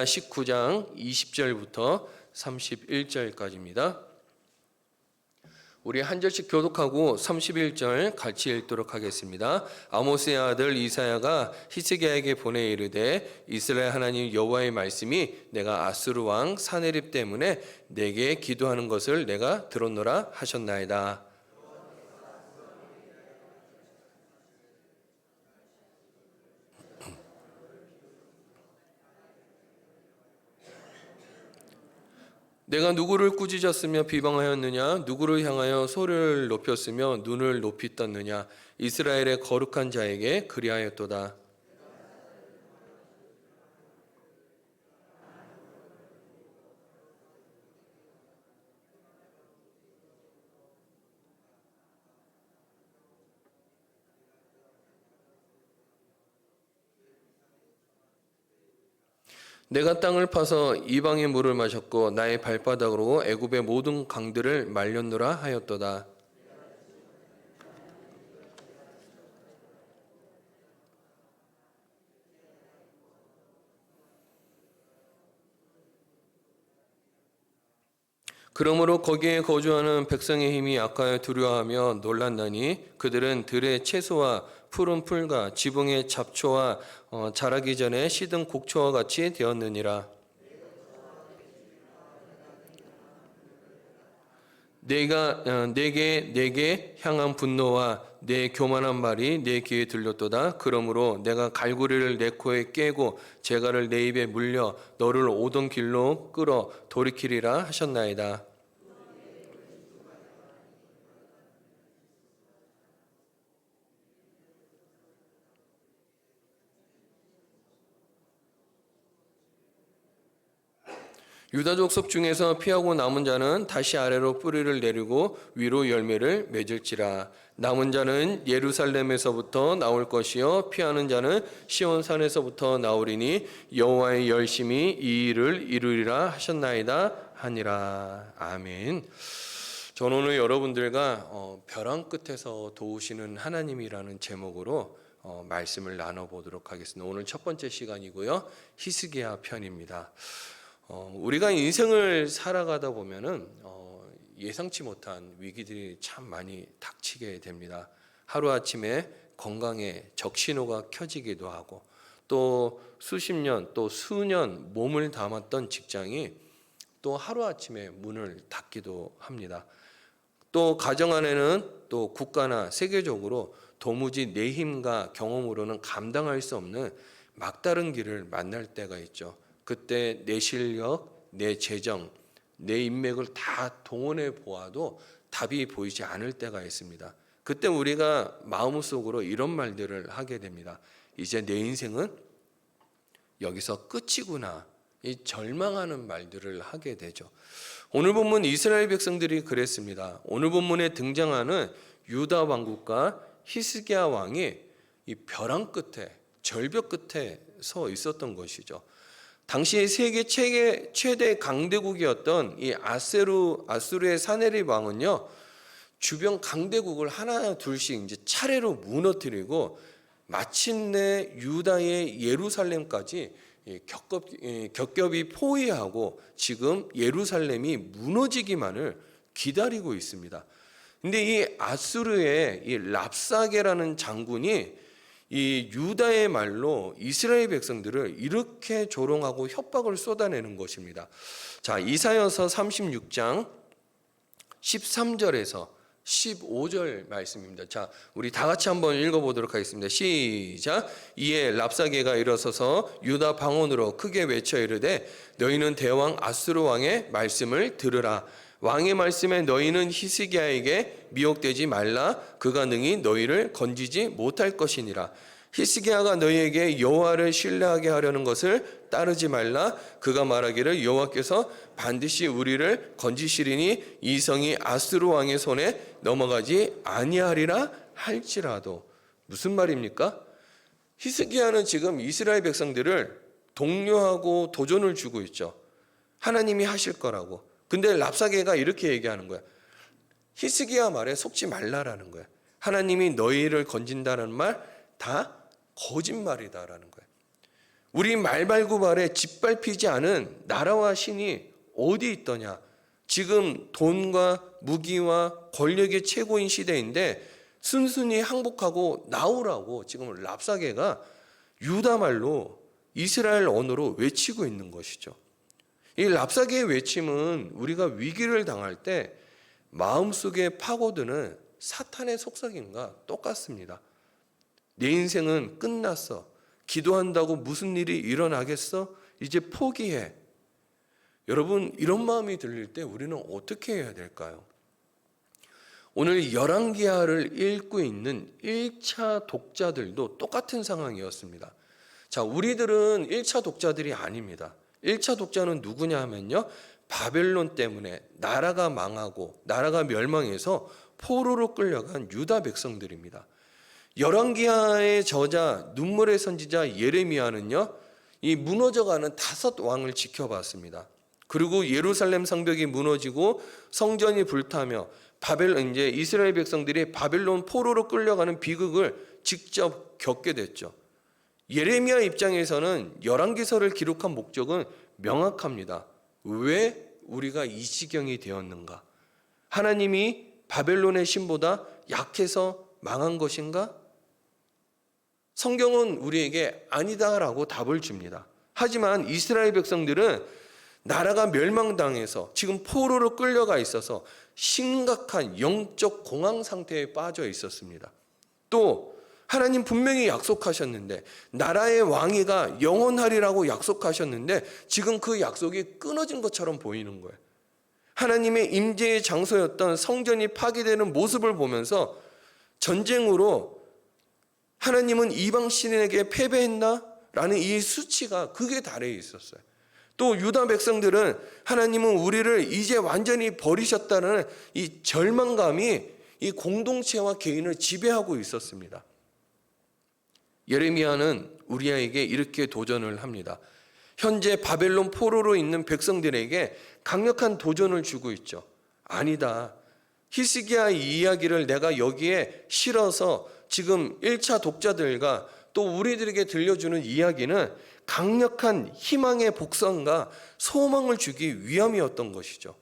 19장 20절부터 31절까지입니다. 우리 한 절씩 교독하고 31절 같이 읽도록 하겠습니다. 아모스의 아들 이사야가 히스기야에게 보내 이르되 이스라엘 하나님 여호와의 말씀이 내가 아수르 왕 사네립 때문에 내게 기도하는 것을 내가 들었노라 하셨나이다. 내가 누구를 꾸짖었으며 비방하였느냐? 누구를 향하여 소리를 높였으며 눈을 높이 떴느냐? 이스라엘의 거룩한 자에게 그리하였도다. 내가 땅을 파서 이방의 물을 마셨고 나의 발바닥으로 애굽의 모든 강들을 말렸노라 하였도다. 그러므로 거기에 거주하는 백성의 힘이 약하여 두려워하며 놀랐나니 그들은 들의 채소와 푸른 풀과 지붕의 잡초와 자라기 전에 시든 곡초와 같이 되었느니라. 내게 향한 분노와 내 교만한 말이 내 귀에 들렸도다. 그러므로 내가 갈고리를 내 코에 깨고 재갈을 내 입에 물려 너를 오던 길로 끌어 돌이키리라 하셨나이다. 유다 족속 중에서 피하고 남은 자는 다시 아래로 뿌리를 내리고 위로 열매를 맺을지라. 남은 자는 예루살렘에서부터 나올 것이요 피하는 자는 시온산에서부터 나오리니 여호와의 열심히 이 일을 이루리라 하셨나이다 하니라. 아멘. 저는 오늘 여러분들과 벼랑 끝에서 도우시는 하나님이라는 제목으로 말씀을 나눠보도록 하겠습니다. 오늘 첫 번째 시간이고요. 히스기야 편입니다. 우리가 인생을 살아가다 보면은 예상치 못한 위기들이 참 많이 닥치게 됩니다. 하루아침에 건강에 적신호가 켜지기도 하고 또 수십 년 또 수년 몸을 담았던 직장이 또 하루아침에 문을 닫기도 합니다. 또 가정 안에는 또 국가나 세계적으로 도무지 내 힘과 경험으로는 감당할 수 없는 막다른 길을 만날 때가 있죠. 그때 내 실력, 내 재정, 내 인맥을 다 동원해 보아도 답이 보이지 않을 때가 있습니다. 그때 우리가 마음속으로 이런 말들을 하게 됩니다. 이제 내 인생은 여기서 끝이구나. 이 절망하는 말들을 하게 되죠. 오늘 본문 이스라엘 백성들이 그랬습니다. 오늘 본문에 등장하는 유다 왕국과 히스기야 왕이 이 벼랑 끝에, 절벽 끝에 서 있었던 것이죠. 당시 세계 최대 강대국이었던 이 아수르의 사네립 왕은요, 주변 강대국을 하나 둘씩 이제 차례로 무너뜨리고 마침내 유다의 예루살렘까지 겹겹이 포위하고 지금 예루살렘이 무너지기만을 기다리고 있습니다. 근데 이 아수르의 이 랍사게라는 장군이 이 유다의 말로 이스라엘 백성들을 이렇게 조롱하고 협박을 쏟아내는 것입니다. 자, 이사야서 36장 13절에서 15절 말씀입니다. 자, 우리 다 같이 한번 읽어보도록 하겠습니다. 시작. 이에 랍사게가 일어서서 유다 방언으로 크게 외쳐 이르되 너희는 대왕 아수르 왕의 말씀을 들으라. 왕의 말씀에 너희는 히스기야에게 미혹되지 말라. 그가 능히 너희를 건지지 못할 것이니라. 히스기야가 너희에게 여호와를 신뢰하게 하려는 것을 따르지 말라. 그가 말하기를 여호와께서 반드시 우리를 건지시리니 이 성이 아수르 왕의 손에 넘어가지 아니하리라 할지라도. 무슨 말입니까? 히스기야는 지금 이스라엘 백성들을 독려하고 도전을 주고 있죠. 하나님이 하실 거라고. 근데 랍사게가 이렇게 얘기하는 거야. 히스기야 말에 속지 말라라는 거야. 하나님이 너희를 건진다는 말 다 거짓말이다라는 거야. 우리 말발굽발에 짓밟히지 않은 나라와 신이 어디 있더냐. 지금 돈과 무기와 권력의 최고인 시대인데 순순히 항복하고 나오라고 지금 랍사게가 유다 말로 이스라엘 언어로 외치고 있는 것이죠. 이 랍사게의 외침은 우리가 위기를 당할 때 마음속에 파고드는 사탄의 속삭임과 똑같습니다. 내 인생은 끝났어. 기도한다고 무슨 일이 일어나겠어? 이제 포기해. 여러분, 이런 마음이 들릴 때 우리는 어떻게 해야 될까요? 오늘 열왕기하를 읽고 있는 1차 독자들도 똑같은 상황이었습니다. 자, 우리들은 1차 독자들이 아닙니다. 1차 독자는 누구냐 하면요, 바벨론 때문에 나라가 망하고 나라가 멸망해서 포로로 끌려간 유다 백성들입니다. 열왕기하의 저자 눈물의 선지자 예레미야는요, 이 무너져가는 5 왕을 지켜봤습니다. 그리고 예루살렘 성벽이 무너지고 성전이 불타며 이제 이스라엘 백성들이 바벨론 포로로 끌려가는 비극을 직접 겪게 됐죠. 예레미야 입장에서는 열왕기서를 기록한 목적은 명확합니다. 왜 우리가 이 지경이 되었는가? 하나님이 바벨론의 신보다 약해서 망한 것인가? 성경은 우리에게 아니다라고 답을 줍니다. 하지만 이스라엘 백성들은 나라가 멸망당해서 지금 포로로 끌려가 있어서 심각한 영적 공황 상태에 빠져 있었습니다. 또 하나님 분명히 약속하셨는데, 나라의 왕위가 영원하리라고 약속하셨는데 지금 그 약속이 끊어진 것처럼 보이는 거예요. 하나님의 임재의 장소였던 성전이 파괴되는 모습을 보면서 전쟁으로 하나님은 이방 신에게 패배했나? 라는 이 수치가 극에 달해 있었어요. 또 유다 백성들은 하나님은 우리를 이제 완전히 버리셨다는 이 절망감이 이 공동체와 개인을 지배하고 있었습니다. 예레미야는 우리에게 이렇게 도전을 합니다. 현재 바벨론 포로로 있는 백성들에게 강력한 도전을 주고 있죠. 아니다. 히스기야의 이야기를 내가 여기에 실어서 지금 1차 독자들과 또 우리들에게 들려주는 이야기는 강력한 희망의 복선과 소망을 주기 위함이었던 것이죠.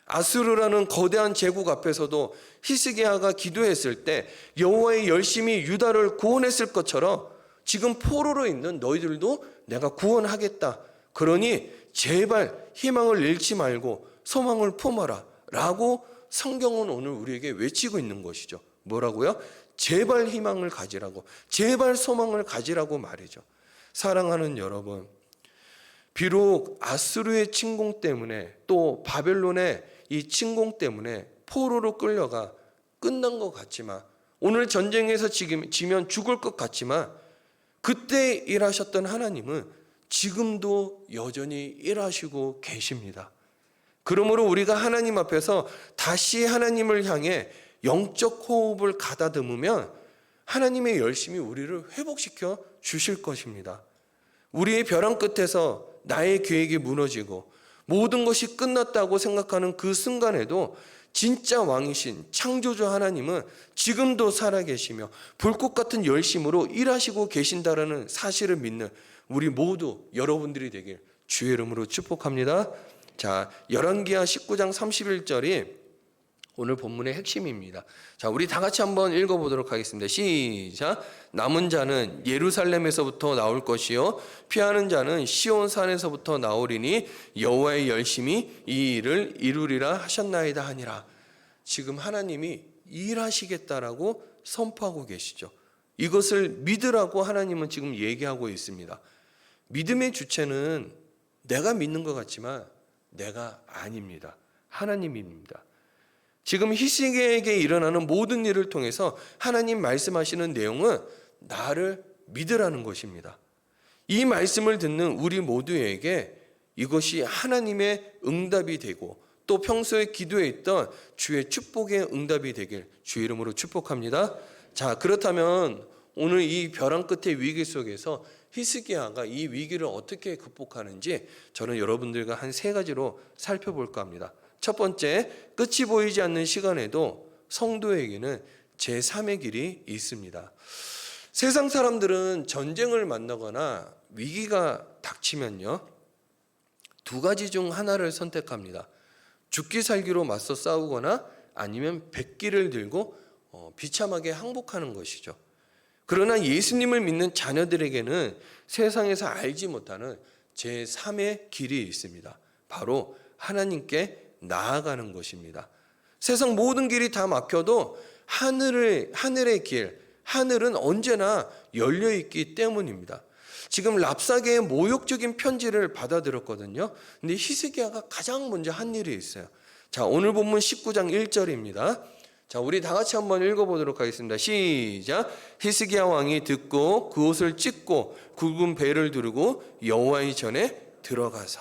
아수르라는 거대한 제국 앞에서도 히스기야가 기도했을 때 여호와의 열심히 유다를 구원했을 것처럼 지금 포로로 있는 너희들도 내가 구원하겠다. 그러니 제발 희망을 잃지 말고 소망을 품어라 라고 성경은 오늘 우리에게 외치고 있는 것이죠. 뭐라고요? 제발 희망을 가지라고, 제발 소망을 가지라고 말이죠. 사랑하는 여러분, 비록 아수르의 침공 때문에 또 바벨론의 이 침공 때문에 포로로 끌려가 끝난 것 같지만, 오늘 전쟁에서 지면 죽을 것 같지만, 그때 일하셨던 하나님은 지금도 여전히 일하시고 계십니다. 그러므로 우리가 하나님 앞에서 다시 하나님을 향해 영적 호흡을 가다듬으면 하나님의 열심히 우리를 회복시켜 주실 것입니다. 우리의 벼랑 끝에서 나의 계획이 무너지고 모든 것이 끝났다고 생각하는 그 순간에도 진짜 왕이신 창조주 하나님은 지금도 살아계시며 불꽃 같은 열심으로 일하시고 계신다라는 사실을 믿는 우리 모두 여러분들이 되길 주의 이름으로 축복합니다. 자, 열왕기하 19장 31절이 오늘 본문의 핵심입니다. 자, 우리 다 같이 한번 읽어보도록 하겠습니다. 시작. 남은 자는 예루살렘에서부터 나올 것이요 피하는 자는 시온 산에서부터 나오리니 여호와의 열심히 이 일을 이루리라 하셨나이다 하니라. 지금 하나님이 일하시겠다라고 선포하고 계시죠. 이것을 믿으라고 하나님은 지금 얘기하고 있습니다. 믿음의 주체는 내가 믿는 것 같지만 내가 아닙니다. 하나님입니다. 지금 히스기야에게 일어나는 모든 일을 통해서 하나님 말씀하시는 내용은 나를 믿으라는 것입니다. 이 말씀을 듣는 우리 모두에게 이것이 하나님의 응답이 되고 또 평소에 기도했던 주의 축복의 응답이 되길 주의 이름으로 축복합니다. 자, 그렇다면 오늘 이 벼랑 끝의 위기 속에서 히스기야가 이 위기를 어떻게 극복하는지 저는 여러분들과 한 3가지로 살펴볼까 합니다. 첫 번째, 끝이 보이지 않는 시간에도 성도에게는 제3의 길이 있습니다. 세상 사람들은 전쟁을 만나거나 위기가 닥치면요, 두 가지 중 하나를 선택합니다. 죽기 살기로 맞서 싸우거나 아니면 백기를 들고 비참하게 항복하는 것이죠. 그러나 예수님을 믿는 자녀들에게는 세상에서 알지 못하는 제3의 길이 있습니다. 바로 하나님께 나아가는 것입니다. 세상 모든 길이 다 막혀도 하늘의 길, 하늘은 언제나 열려 있기 때문입니다. 지금 랍사게의 모욕적인 편지를 받아들였거든요. 근데 히스기야가 가장 먼저 한 일이 있어요. 자, 오늘 본문 19장 1절입니다. 자, 우리 다 같이 한번 읽어보도록 하겠습니다. 시작. 히스기야 왕이 듣고 그 옷을 찢고 굵은 배를 두르고 여호와의 전에 들어가서,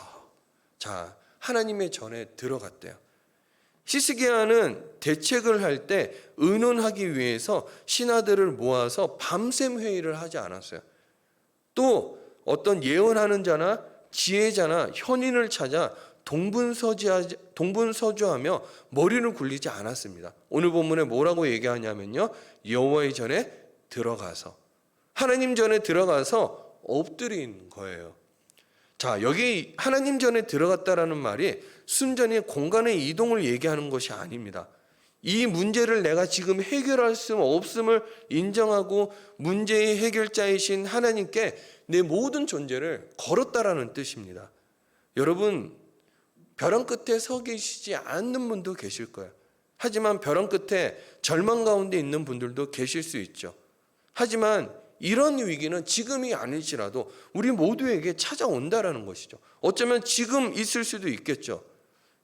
자, 하나님의 전에 들어갔대요. 히스기야는 대책을 할 때 의논하기 위해서 신하들을 모아서 밤샘 회의를 하지 않았어요. 또 어떤 예언하는 자나 지혜자나 현인을 찾아 동분서주하며 머리를 굴리지 않았습니다. 오늘 본문에 뭐라고 얘기하냐면요, 여호와의 전에 들어가서, 하나님 전에 들어가서 엎드린 거예요. 자, 여기 하나님 전에 들어갔다라는 말이 순전히 공간의 이동을 얘기하는 것이 아닙니다. 이 문제를 내가 지금 해결할 수 없음을 인정하고 문제의 해결자이신 하나님께 내 모든 존재를 걸었다라는 뜻입니다. 여러분, 벼랑 끝에 서 계시지 않는 분도 계실 거예요. 하지만 벼랑 끝에 절망 가운데 있는 분들도 계실 수 있죠. 하지만 이런 위기는 지금이 아닐지라도 우리 모두에게 찾아온다라는 것이죠. 어쩌면 지금 있을 수도 있겠죠.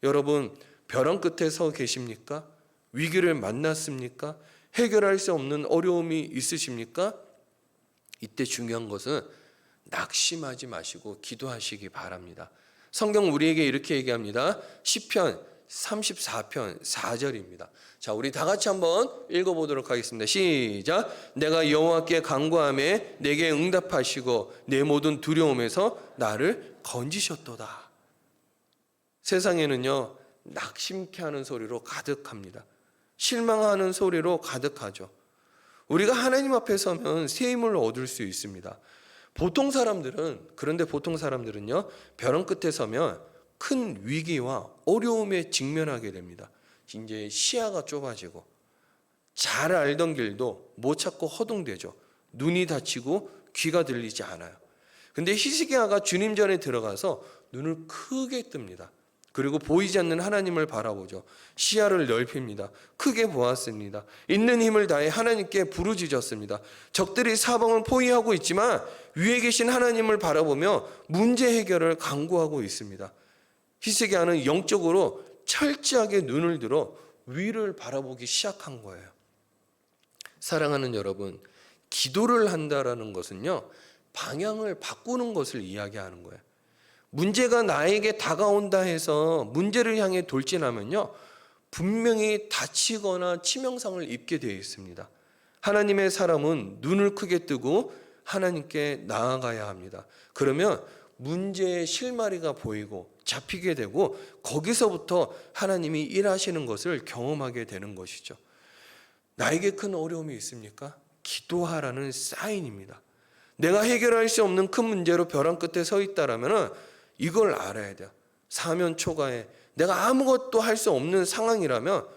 여러분, 벼랑 끝에 서 계십니까? 위기를 만났습니까? 해결할 수 없는 어려움이 있으십니까? 이때 중요한 것은 낙심하지 마시고 기도하시기 바랍니다. 성경 우리에게 이렇게 얘기합니다. 시편 34편 4절입니다. 자, 우리 다 같이 한번 읽어보도록 하겠습니다. 시작. 내가 여호와께 간구하매 내게 응답하시고 내 모든 두려움에서 나를 건지셨도다. 세상에는요, 낙심케 하는 소리로 가득합니다. 실망하는 소리로 가득하죠. 우리가 하나님 앞에 서면 새 힘을 얻을 수 있습니다. 그런데 보통 사람들은요, 벼랑 끝에 서면 큰 위기와 어려움에 직면하게 됩니다. 이제 시야가 좁아지고 잘 알던 길도 못 찾고 허둥대죠. 눈이 다치고 귀가 들리지 않아요. 근데 히스기야가 주님 전에 들어가서 눈을 크게 뜹니다. 그리고 보이지 않는 하나님을 바라보죠. 시야를 넓힙니다. 크게 보았습니다. 있는 힘을 다해 하나님께 부르짖었습니다. 적들이 사방을 포위하고 있지만 위에 계신 하나님을 바라보며 문제 해결을 강구하고 있습니다. 히스기야는 영적으로 철저하게 눈을 들어 위를 바라보기 시작한 거예요. 사랑하는 여러분, 기도를 한다라는 것은요, 방향을 바꾸는 것을 이야기하는 거예요. 문제가 나에게 다가온다 해서 문제를 향해 돌진하면요, 분명히 다치거나 치명상을 입게 되어 있습니다. 하나님의 사람은 눈을 크게 뜨고 하나님께 나아가야 합니다. 그러면 문제의 실마리가 보이고 잡히게 되고 거기서부터 하나님이 일하시는 것을 경험하게 되는 것이죠. 나에게 큰 어려움이 있습니까? 기도하라는 사인입니다. 내가 해결할 수 없는 큰 문제로 벼랑 끝에 서 있다라면 이걸 알아야 돼요. 사면 초가에 내가 아무것도 할 수 없는 상황이라면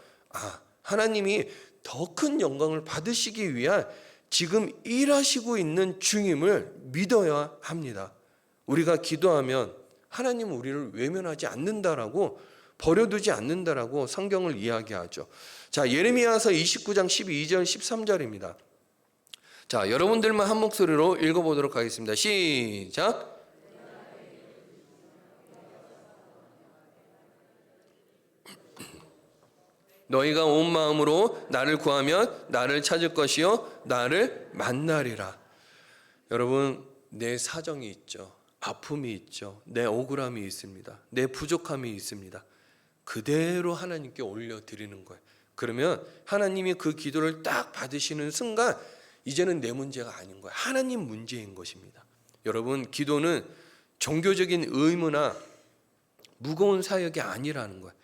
하나님이 더 큰 영광을 받으시기 위한 지금 일하시고 있는 중임을 믿어야 합니다. 우리가 기도하면 하나님은 우리를 외면하지 않는다라고, 버려두지 않는다라고 성경을 이야기하죠. 자, 예레미야서 29장 12절 13절입니다. 자, 여러분들만 한 목소리로 읽어보도록 하겠습니다. 시작. 너희가 온 마음으로 나를 구하면 나를 찾을 것이요 나를 만나리라. 여러분, 내 사정이 있죠. 아픔이 있죠. 내 억울함이 있습니다. 내 부족함이 있습니다. 그대로 하나님께 올려드리는 거예요. 그러면 하나님이 그 기도를 딱 받으시는 순간 이제는 내 문제가 아닌 거예요. 하나님 문제인 것입니다. 여러분, 기도는 종교적인 의무나 무거운 사역이 아니라는 거예요.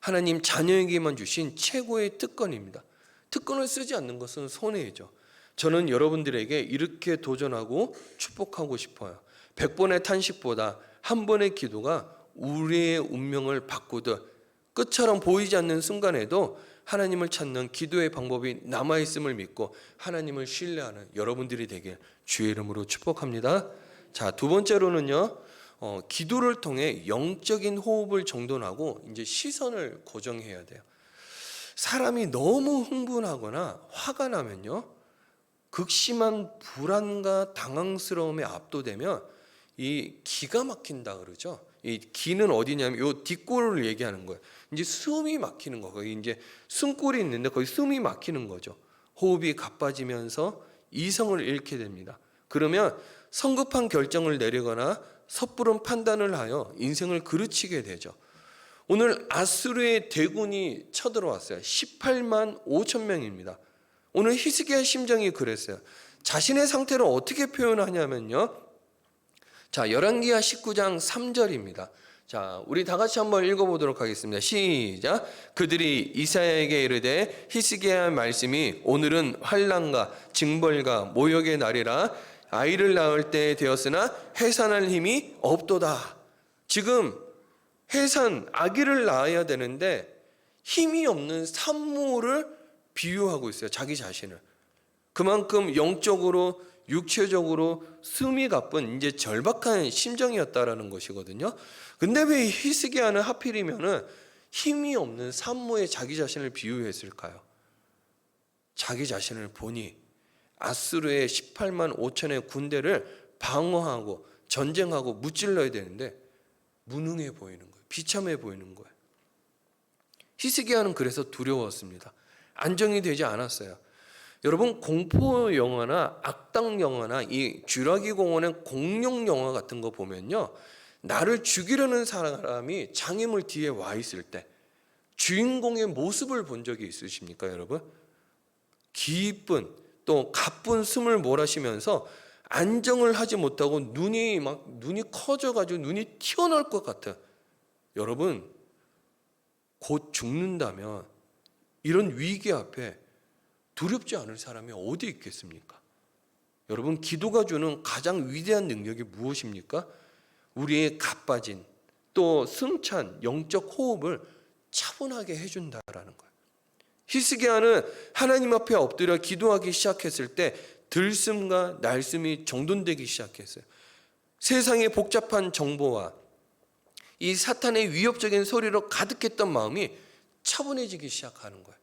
하나님 자녀에게만 주신 최고의 특권입니다. 특권을 쓰지 않는 것은 손해죠. 저는 여러분들에게 이렇게 도전하고 축복하고 싶어요. 100번의 탄식보다 한 번의 기도가 우리의 운명을 바꾸듯 끝처럼 보이지 않는 순간에도 하나님을 찾는 기도의 방법이 남아있음을 믿고 하나님을 신뢰하는 여러분들이 되길 주의 이름으로 축복합니다. 자, 두 번째로는요, 기도를 통해 영적인 호흡을 정돈하고 이제 시선을 고정해야 돼요. 사람이 너무 흥분하거나 화가 나면요, 극심한 불안과 당황스러움에 압도되면 이 기가 막힌다 그러죠. 이 기는 어디냐면 요 뒷골을 얘기하는 거예요. 이제 숨이 막히는 거. 거기 이제 숨골이 있는데 거기 숨이 막히는 거죠. 호흡이 가빠지면서 이성을 잃게 됩니다. 그러면 성급한 결정을 내리거나 섣부른 판단을 하여 인생을 그르치게 되죠. 오늘 아수르의 대군이 쳐들어왔어요. 18만 5천 명입니다. 오늘 히스기야 심정이 그랬어요. 자신의 상태를 어떻게 표현하냐면요, 자, 열왕기하 19장 3절입니다. 자, 우리 다 같이 한번 읽어보도록 하겠습니다. 시작. 그들이 이사야에게 이르되 히스기야의 말씀이 오늘은 환난과 징벌과 모욕의 날이라 아이를 낳을 때 되었으나 해산할 힘이 없도다. 지금 아기를 낳아야 되는데 힘이 없는 산모를 비유하고 있어요. 자기 자신을. 그만큼 영적으로 육체적으로 숨이 가쁜 이제 절박한 심정이었다라는 것이거든요. 근데 왜 히스기야는 하필이면은 힘이 없는 산모의 자기 자신을 비유했을까요? 자기 자신을 보니 아수르의 18만 5천의 군대를 방어하고 전쟁하고 무찔러야 되는데 무능해 보이는 거예요. 비참해 보이는 거예요. 히스기야는 그래서 두려웠습니다. 안정이 되지 않았어요. 여러분, 공포 영화나 악당 영화나 이 쥐라기 공원의 공룡 영화 같은 거 보면요, 나를 죽이려는 사람이 장애물 뒤에 와 있을 때 주인공의 모습을 본 적이 있으십니까, 여러분? 깊은 또 가쁜 숨을 몰아쉬면서 안정을 하지 못하고 눈이 커져가지고 눈이 튀어나올 것 같아. 여러분, 곧 죽는다면 이런 위기 앞에 두렵지 않을 사람이 어디 있겠습니까? 여러분, 기도가 주는 가장 위대한 능력이 무엇입니까? 우리의 가빠진 또 숨찬 영적 호흡을 차분하게 해준다라는 거예요. 히스기야는 하나님 앞에 엎드려 기도하기 시작했을 때 들숨과 날숨이 정돈되기 시작했어요. 세상의 복잡한 정보와 이 사탄의 위협적인 소리로 가득했던 마음이 차분해지기 시작하는 거예요.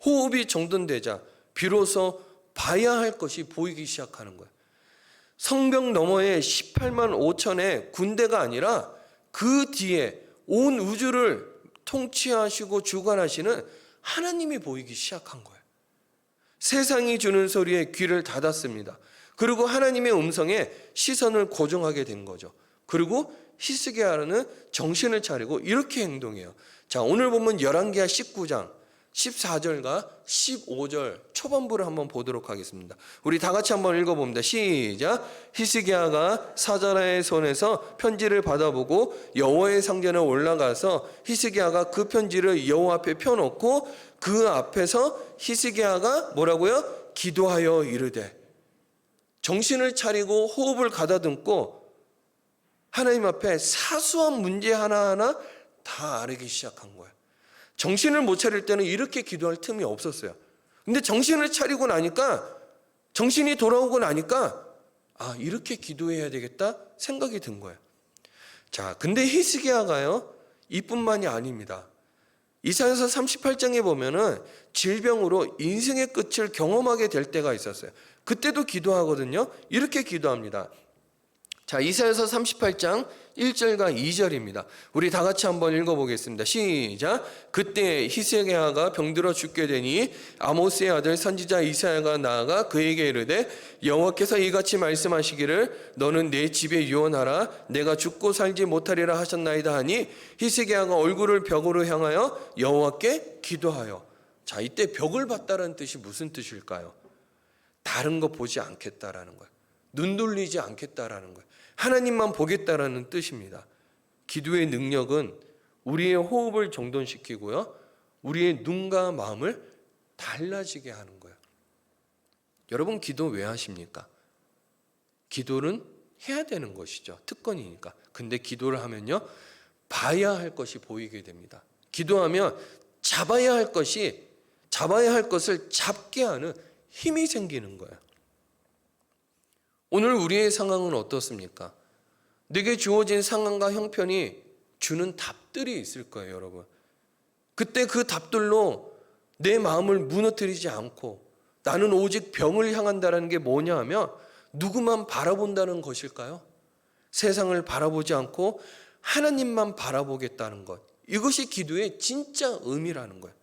호흡이 정돈되자 비로소 봐야 할 것이 보이기 시작하는 거예요. 성벽 너머에 18만 5천의 군대가 아니라 그 뒤에 온 우주를 통치하시고 주관하시는 하나님이 보이기 시작한 거예요. 세상이 주는 소리에 귀를 닫았습니다. 그리고 하나님의 음성에 시선을 고정하게 된 거죠. 그리고 히스기야는 정신을 차리고 이렇게 행동해요. 자, 오늘 보면 열왕기하 19장 14절과 15절 초반부를 한번 보도록 하겠습니다. 우리 다 같이 한번 읽어봅니다. 시작. 히스기야가 사자라의 손에서 편지를 받아보고 여호와의 상전에 올라가서 히스기야가 그 편지를 여호와 앞에 펴놓고 그 앞에서 히스기야가 뭐라고요? 기도하여 이르되, 정신을 차리고 호흡을 가다듬고 하나님 앞에 사소한 문제 하나하나 다 아뢰기 시작한 거예요. 정신을 못 차릴 때는 이렇게 기도할 틈이 없었어요. 근데 정신을 차리고 나니까, 정신이 돌아오고 나니까 이렇게 기도해야 되겠다 생각이 든 거예요. 자, 근데 히스기야가요, 이뿐만이 아닙니다. 이사야서 38장에 보면은 질병으로 인생의 끝을 경험하게 될 때가 있었어요. 그때도 기도하거든요. 이렇게 기도합니다. 자, 이사야서 38장 1절과 2절입니다. 우리 다 같이 한번 읽어보겠습니다. 시작. 그때 히스기야가 병들어 죽게 되니 아모스의 아들 선지자 이사야가 나아가 그에게 이르되, 여호와께서 이같이 말씀하시기를 너는 내 집에 유언하라. 내가 죽고 살지 못하리라 하셨나이다 하니 히스기야가 얼굴을 벽으로 향하여 여호와께 기도하여. 자, 이때 벽을 봤다는 뜻이 무슨 뜻일까요? 다른 거 보지 않겠다라는 거예요. 눈 돌리지 않겠다라는 거예요. 하나님만 보겠다라는 뜻입니다. 기도의 능력은 우리의 호흡을 정돈시키고요, 우리의 눈과 마음을 달라지게 하는 거예요. 여러분, 기도 왜 하십니까? 기도는 해야 되는 것이죠. 특권이니까. 근데 기도를 하면요, 봐야 할 것이 보이게 됩니다. 기도하면 잡아야 할 것을 잡게 하는 힘이 생기는 거예요. 오늘 우리의 상황은 어떻습니까? 내게 주어진 상황과 형편이 주는 답들이 있을 거예요, 여러분. 그때 그 답들로 내 마음을 무너뜨리지 않고 나는 오직 병을 향한다는 게 뭐냐 하면 누구만 바라본다는 것일까요? 세상을 바라보지 않고 하나님만 바라보겠다는 것. 이것이 기도의 진짜 의미라는 거예요.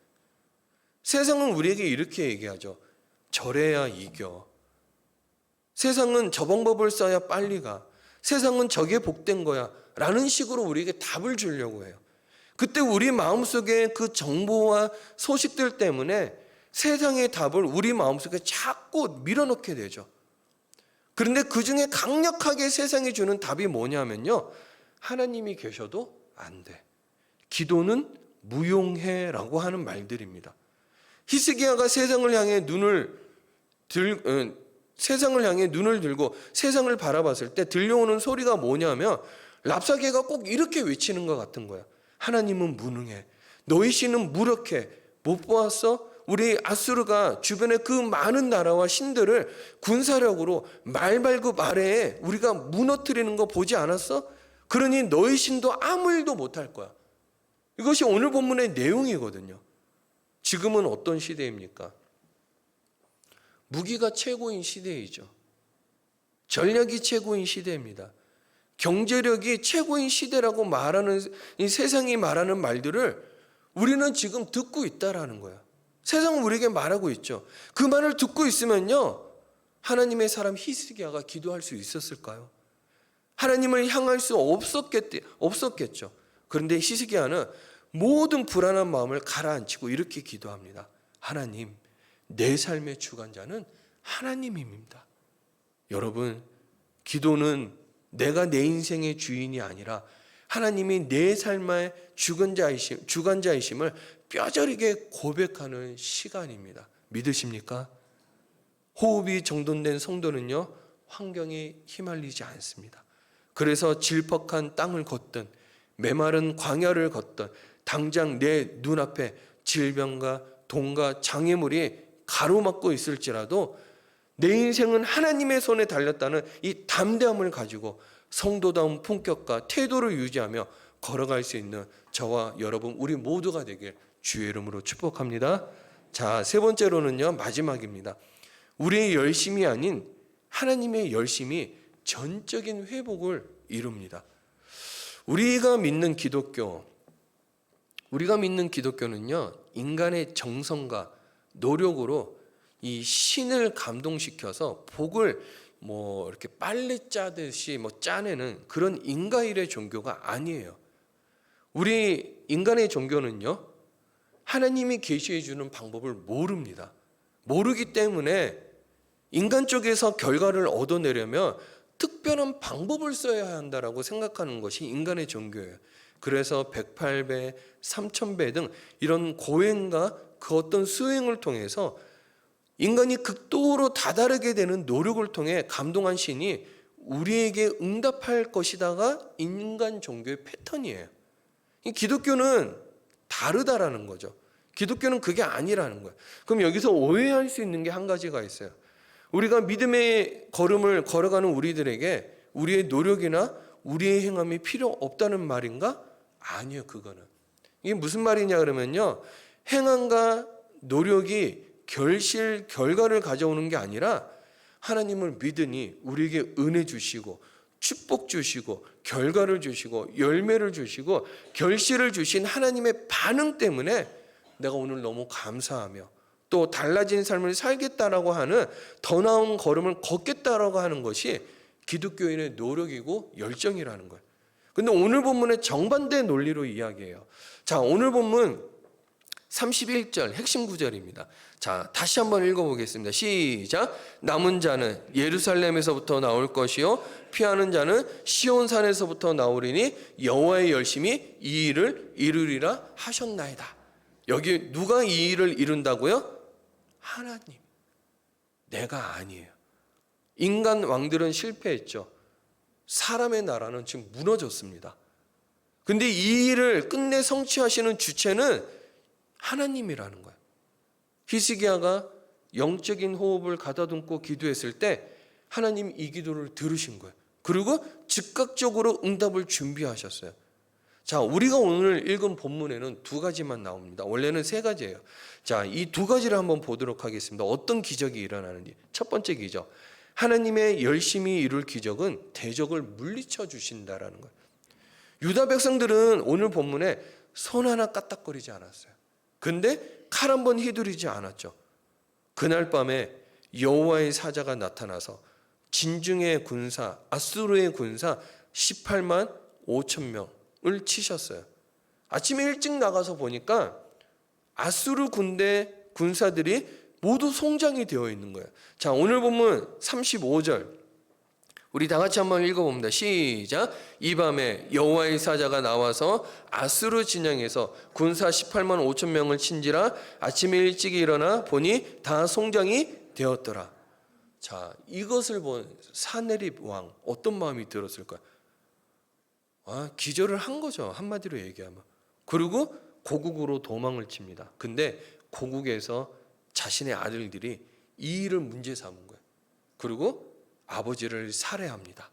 세상은 우리에게 이렇게 얘기하죠. 저래야 이겨. 세상은 저 방법을 써야 빨리 가. 세상은 저게 복된 거야. 라는 식으로 우리에게 답을 주려고 해요. 그때 우리 마음속에 그 정보와 소식들 때문에 세상의 답을 우리 마음속에 자꾸 밀어넣게 되죠. 그런데 그 중에 강력하게 세상이 주는 답이 뭐냐면요, 하나님이 계셔도 안 돼. 기도는 무용해라고 하는 말들입니다. 히스기야가 세상을 향해 눈을 들고 세상을 바라봤을 때 들려오는 소리가 뭐냐면 랍사게가 꼭 이렇게 외치는 것 같은 거야. 하나님은 무능해. 너희 신은 무력해. 못 보았어? 우리 아수르가 주변의 그 많은 나라와 신들을 군사력으로 말발굽 아래에 우리가 무너뜨리는 거 보지 않았어? 그러니 너희 신도 아무 일도 못할 거야. 이것이 오늘 본문의 내용이거든요. 지금은 어떤 시대입니까? 무기가 최고인 시대이죠. 전략이 최고인 시대입니다. 경제력이 최고인 시대라고 말하는 이 세상이 말하는 말들을 우리는 지금 듣고 있다라는 거야. 세상은 우리에게 말하고 있죠. 그 말을 듣고 있으면요, 하나님의 사람 히스기야가 기도할 수 있었을까요? 하나님을 향할 수 없었겠죠. 그런데 히스기야는 모든 불안한 마음을 가라앉히고 이렇게 기도합니다. 하나님, 내 삶의 주관자는 하나님입니다. 여러분, 기도는 내가 내 인생의 주인이 아니라 하나님이 내 삶의 주관자이심을 뼈저리게 고백하는 시간입니다. 믿으십니까? 호흡이 정돈된 성도는요, 환경에 휘말리지 않습니다. 그래서 질퍽한 땅을 걷든 메마른 광야를 걷든 당장 내 눈앞에 질병과 돈과 장애물이 가로막고 있을지라도 내 인생은 하나님의 손에 달렸다는 이 담대함을 가지고 성도다운 품격과 태도를 유지하며 걸어갈 수 있는 저와 여러분 우리 모두가 되길 주의 이름으로 축복합니다. 자, 세 번째로는요, 마지막입니다. 우리의 열심이 아닌 하나님의 열심이 전적인 회복을 이룹니다. 우리가 믿는 기독교는요, 인간의 정성과 노력으로 이 신을 감동시켜서 복을 이렇게 빨래 짜듯이 짜내는 그런 인가일의 종교가 아니에요. 우리 인간의 종교는요, 하나님이 계시해 주는 방법을 모릅니다. 모르기 때문에 인간 쪽에서 결과를 얻어내려면 특별한 방법을 써야 한다라고 생각하는 것이 인간의 종교예요. 그래서 108배, 3000배 등 이런 고행과 그 어떤 수행을 통해서 인간이 극도로 다다르게 되는 노력을 통해 감동한 신이 우리에게 응답할 것이다가 인간 종교의 패턴이에요. 이 기독교는 다르다라는 거죠. 기독교는 그게 아니라는 거예요. 그럼 여기서 오해할 수 있는 게 한 가지가 있어요. 우리가 믿음의 걸음을 걸어가는 우리들에게 우리의 노력이나 우리의 행함이 필요 없다는 말인가? 아니요, 그거는. 이게 무슨 말이냐 그러면요, 행함과 노력이 결과를 가져오는 게 아니라 하나님을 믿으니 우리에게 은혜 주시고 축복 주시고 결과를 주시고 열매를 주시고 결실을 주신 하나님의 반응 때문에 내가 오늘 너무 감사하며 또 달라진 삶을 살겠다라고 하는 더 나은 걸음을 걷겠다라고 하는 것이 기독교인의 노력이고 열정이라는 거예요. 근데 오늘 본문의 정반대 논리로 이야기해요. 자, 오늘 본문 31절 핵심 구절입니다. 자, 다시 한번 읽어보겠습니다. 시작. 남은 자는 예루살렘에서부터 나올 것이요 피하는 자는 시온산에서부터 나오리니 여호와의 열심이 이 일을 이루리라 하셨나이다. 여기 누가 이 일을 이룬다고요? 하나님. 내가 아니에요. 인간 왕들은 실패했죠. 사람의 나라는 지금 무너졌습니다. 근데 이 일을 끝내 성취하시는 주체는 하나님이라는 거예요. 히스기야가 영적인 호흡을 가다듬고 기도했을 때 하나님 이 기도를 들으신 거예요. 그리고 즉각적으로 응답을 준비하셨어요. 자, 우리가 오늘 읽은 본문에는 두 가지만 나옵니다. 원래는 세 가지예요. 자, 이 두 가지를 한번 보도록 하겠습니다. 어떤 기적이 일어나는지. 첫 번째 기적. 하나님의 열심히 이룰 기적은 대적을 물리쳐 주신다라는 거예요. 유다 백성들은 오늘 본문에 손 하나 까딱거리지 않았어요. 근데 칼 한 번 휘두르지 않았죠. 그날 밤에 여호와의 사자가 나타나서 진중의 군사, 아수르의 군사 18만 5천 명을 치셨어요. 아침에 일찍 나가서 보니까 아수르 군사들이 모두 송장이 되어 있는 거예요. 자, 오늘 본문 35절 우리 다 같이 한번 읽어봅니다. 시작. 이 밤에 여호와의 사자가 나와서 아수르 진영에서 군사 18만 5천 명을 친지라 아침에 일찍 일어나 보니 다 송장이 되었더라. 자, 이것을 본 사네립 왕 어떤 마음이 들었을까요? 기절을 한 거죠. 한마디로 얘기하면. 그리고 고국으로 도망을 칩니다. 근데 고국에서 자신의 아들들이 이 일을 문제 삼은 거예요. 그리고 아버지를 살해합니다.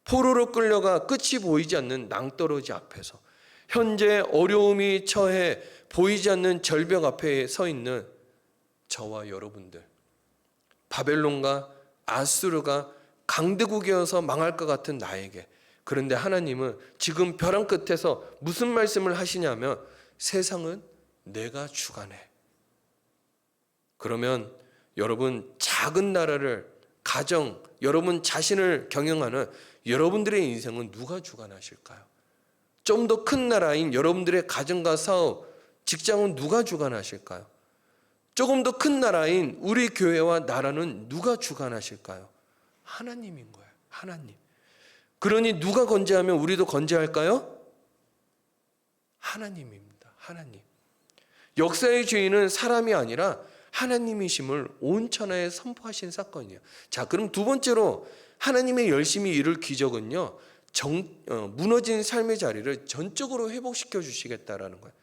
포로로 끌려가 끝이 보이지 않는 낭떠러지 앞에서 현재 어려움이 처해 보이지 않는 절벽 앞에 서 있는 저와 여러분들, 바벨론과 아수르가 강대국이어서 망할 것 같은 나에게, 그런데 하나님은 지금 벼랑 끝에서 무슨 말씀을 하시냐면 세상은 내가 주관해. 그러면 여러분 작은 나라를 가정, 여러분 자신을 경영하는 여러분들의 인생은 누가 주관하실까요? 좀 더 큰 나라인 여러분들의 가정과 사업, 직장은 누가 주관하실까요? 조금 더 큰 나라인 우리 교회와 나라는 누가 주관하실까요? 하나님인 거예요. 하나님. 그러니 누가 건재하면 우리도 건재할까요? 하나님입니다. 하나님. 역사의 주인은 사람이 아니라 하나님이심을 온 천하에 선포하신 사건이에요. 자, 그럼 두 번째로 하나님의 열심히 이룰 기적은요, 무너진 삶의 자리를 전적으로 회복시켜 주시겠다라는 거예요.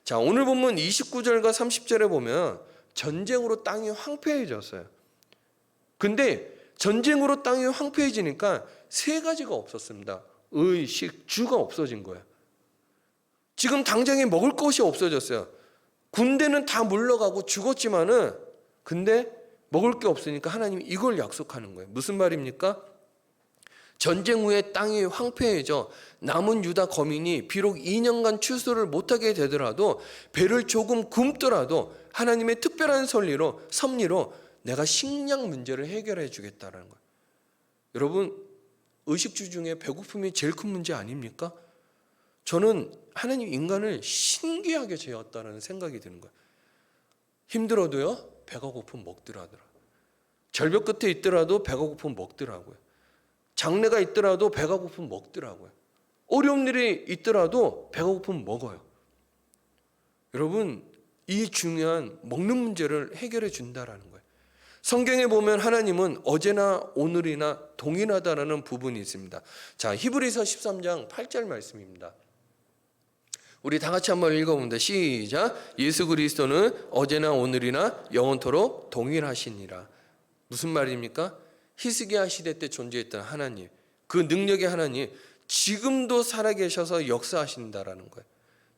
자, 오늘 본문 29절과 30절에 보면 전쟁으로 땅이 황폐해졌어요. 근데 전쟁으로 땅이 황폐해지니까 세 가지가 없었습니다. 의식, 주가 없어진 거예요. 지금 당장에 먹을 것이 없어졌어요. 군대는 다 물러가고 죽었지만은 근데 먹을 게 없으니까 하나님이 이걸 약속하는 거예요. 무슨 말입니까? 전쟁 후에 땅이 황폐해져 남은 유다 거민이 비록 2년간 출소를 못하게 되더라도 배를 조금 굶더라도 하나님의 특별한 섭리로 내가 식량 문제를 해결해 주겠다는 거예요. 여러분, 의식주 중에 배고픔이 제일 큰 문제 아닙니까? 저는 하나님 인간을 신기하게 지었다는 생각이 드는 거예요. 힘들어도요, 배가 고프면 먹더라고요. 절벽 끝에 있더라도 배가 고프면 먹더라고요. 장래가 있더라도 배가 고프면 먹더라고요. 어려운 일이 있더라도 배가 고프면 먹어요. 여러분, 이 중요한 먹는 문제를 해결해 준다라는 거예요. 성경에 보면 하나님은 어제나 오늘이나 동일하다라는 부분이 있습니다. 자, 히브리서 13장 8절 말씀입니다. 우리 다 같이 한번 읽어봅니다. 시작. 예수 그리스도는 어제나 오늘이나 영원토록 동일하시니라. 무슨 말입니까? 히스기야 시대 때 존재했던 하나님, 그 능력의 하나님 지금도 살아계셔서 역사하신다라는 거예요.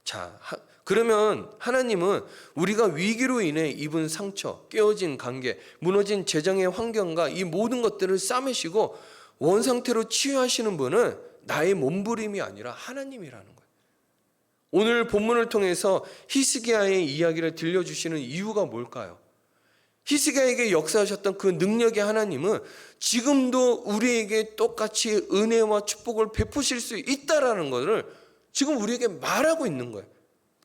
자, 그러면 하나님은 우리가 위기로 인해 입은 상처, 깨어진 관계, 무너진 재정의 환경과 이 모든 것들을 싸매시고 원상태로 치유하시는 분은 나의 몸부림이 아니라 하나님이라는 거예요. 오늘 본문을 통해서 히스기야의 이야기를 들려주시는 이유가 뭘까요? 히스기야에게 역사하셨던 그 능력의 하나님은 지금도 우리에게 똑같이 은혜와 축복을 베푸실 수 있다라는 것을 지금 우리에게 말하고 있는 거예요.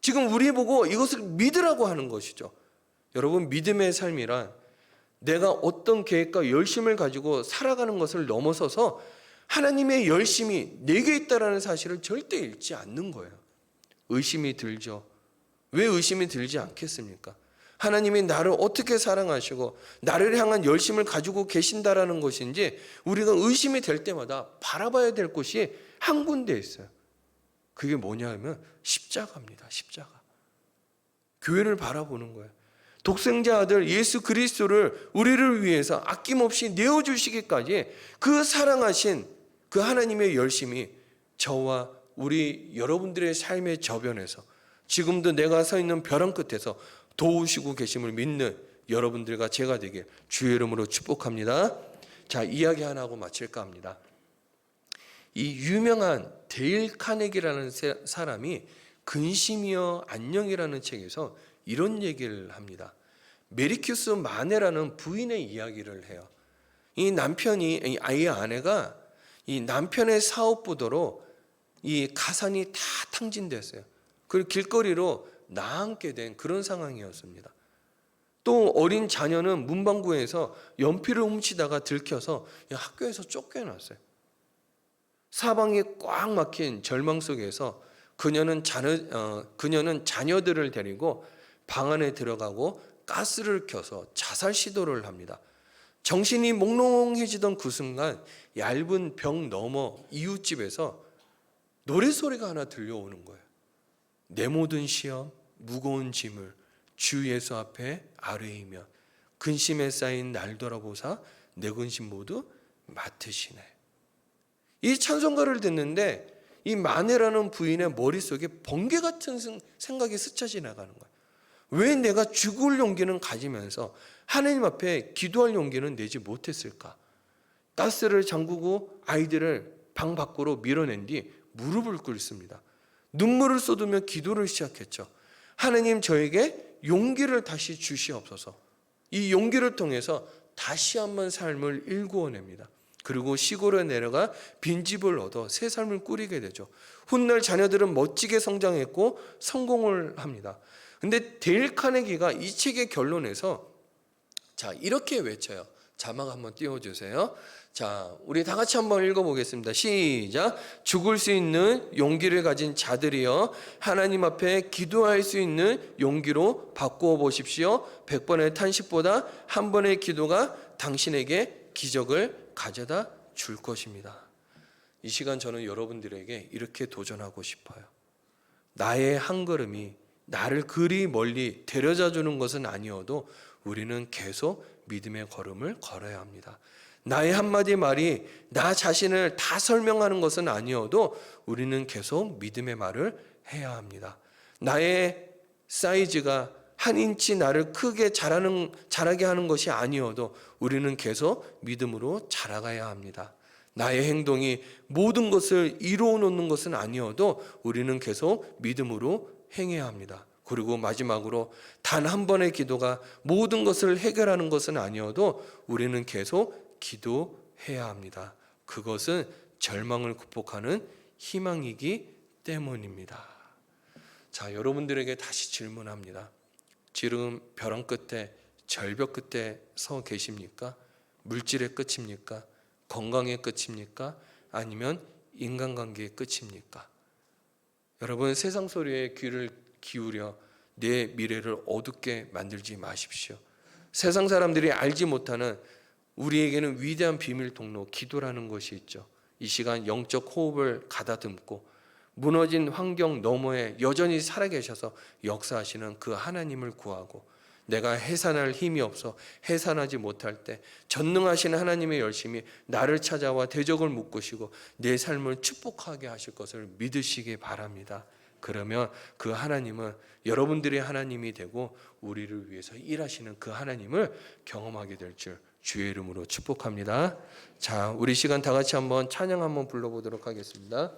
지금 우리 보고 이것을 믿으라고 하는 것이죠. 여러분, 믿음의 삶이란 내가 어떤 계획과 열심을 가지고 살아가는 것을 넘어서서 하나님의 열심이 내게 있다라는 사실을 절대 잃지 않는 거예요. 의심이 들죠. 왜 의심이 들지 않겠습니까? 하나님이 나를 어떻게 사랑하시고 나를 향한 열심을 가지고 계신다라는 것인지 우리가 의심이 될 때마다 바라봐야 될 곳이 한 군데 있어요. 그게 뭐냐 하면 십자가입니다. 십자가. 교회를 바라보는 거예요. 독생자 아들 예수 그리스도를 우리를 위해서 아낌없이 내어주시기까지 그 사랑하신 그 하나님의 열심이 저와 우리 여러분들의 삶의 저변에서 지금도 내가 서 있는 벼랑 끝에서 도우시고 계심을 믿는 여러분들과 제가 되길 주의 이름으로 축복합니다. 자, 이야기 하나 하고 마칠까 합니다. 이 유명한 데일 카네기라는 사람이 근심이여 안녕이라는 책에서 이런 얘기를 합니다. 메리큐스 마네라는 부인의 이야기를 해요. 이 남편이, 아이의 아내가 이 남편의 사업 부도로 이 가산이 다 탕진됐어요. 그리고 길거리로 나앉게 된 그런 상황이었습니다. 또 어린 자녀는 문방구에서 연필을 훔치다가 들켜서 학교에서 쫓겨났어요. 사방이 꽉 막힌 절망 속에서 그녀는 자녀들을 데리고 방 안에 들어가고 가스를 켜서 자살 시도를 합니다. 정신이 몽롱해지던 그 순간 얇은 벽 너머 이웃집에서 노래소리가 하나 들려오는 거예요. 내 모든 시험, 무거운 짐을 주 예수 앞에 아뢰이며 근심에 쌓인 날 돌아보사 내 근심 모두 맡으시네. 이 찬송가를 듣는데 이 마네라는 부인의 머릿속에 번개 같은 생각이 스쳐 지나가는 거예요. 왜 내가 죽을 용기는 가지면서 하나님 앞에 기도할 용기는 내지 못했을까? 가스를 잠그고 아이들을 방 밖으로 밀어낸 뒤 무릎을 꿇습니다. 눈물을 쏟으며 기도를 시작했죠. 하나님, 저에게 용기를 다시 주시옵소서. 이 용기를 통해서 다시 한번 삶을 일구어냅니다. 그리고 시골에 내려가 빈집을 얻어 새 삶을 꾸리게 되죠. 훗날 자녀들은 멋지게 성장했고 성공을 합니다. 근데 데일 카네기가 이 책의 결론에서 자, 이렇게 외쳐요. 자막 한번 띄워주세요. 자, 우리 다 같이 한번 읽어보겠습니다. 시작. 죽을 수 있는 용기를 가진 자들이여 하나님 앞에 기도할 수 있는 용기로 바꾸어 보십시오. 100번의 탄식보다 한 번의 기도가 당신에게 기적을 가져다 줄 것입니다. 이 시간 저는 여러분들에게 이렇게 도전하고 싶어요. 나의 한 걸음이 나를 그리 멀리 데려다 주는 것은 아니어도 우리는 계속 믿음의 걸음을 걸어야 합니다. 나의 한마디 말이 나 자신을 다 설명하는 것은 아니어도 우리는 계속 믿음의 말을 해야 합니다. 나의 사이즈가 한 인치 나를 크게 자라게 하는 것이 아니어도 우리는 계속 믿음으로 자라가야 합니다. 나의 행동이 모든 것을 이루어 놓는 것은 아니어도 우리는 계속 믿음으로 행해야 합니다. 그리고 마지막으로 단 한 번의 기도가 모든 것을 해결하는 것은 아니어도 우리는 계속 기도해야 합니다. 그것은 절망을 극복하는 희망이기 때문입니다. 자, 여러분들에게 다시 질문합니다. 지금 벼랑 끝에 절벽 끝에 서 계십니까? 물질의 끝입니까? 건강의 끝입니까? 아니면 인간관계의 끝입니까? 여러분, 세상 소리에 귀를 기울여 내 미래를 어둡게 만들지 마십시오. 세상 사람들이 알지 못하는 우리에게는 위대한 비밀 통로 기도라는 것이 있죠. 이 시간 영적 호흡을 가다듬고 무너진 환경 너머에 여전히 살아계셔서 역사하시는 그 하나님을 구하고 내가 해산할 힘이 없어 해산하지 못할 때 전능하신 하나님의 열심히 나를 찾아와 대적을 묶으시고 내 삶을 축복하게 하실 것을 믿으시기 바랍니다. 그러면 그 하나님은 여러분들의 하나님이 되고 우리를 위해서 일하시는 그 하나님을 경험하게 될 줄 주의 이름으로 축복합니다. 자, 우리 시간 다 같이 한번 찬양 한번 불러보도록 하겠습니다.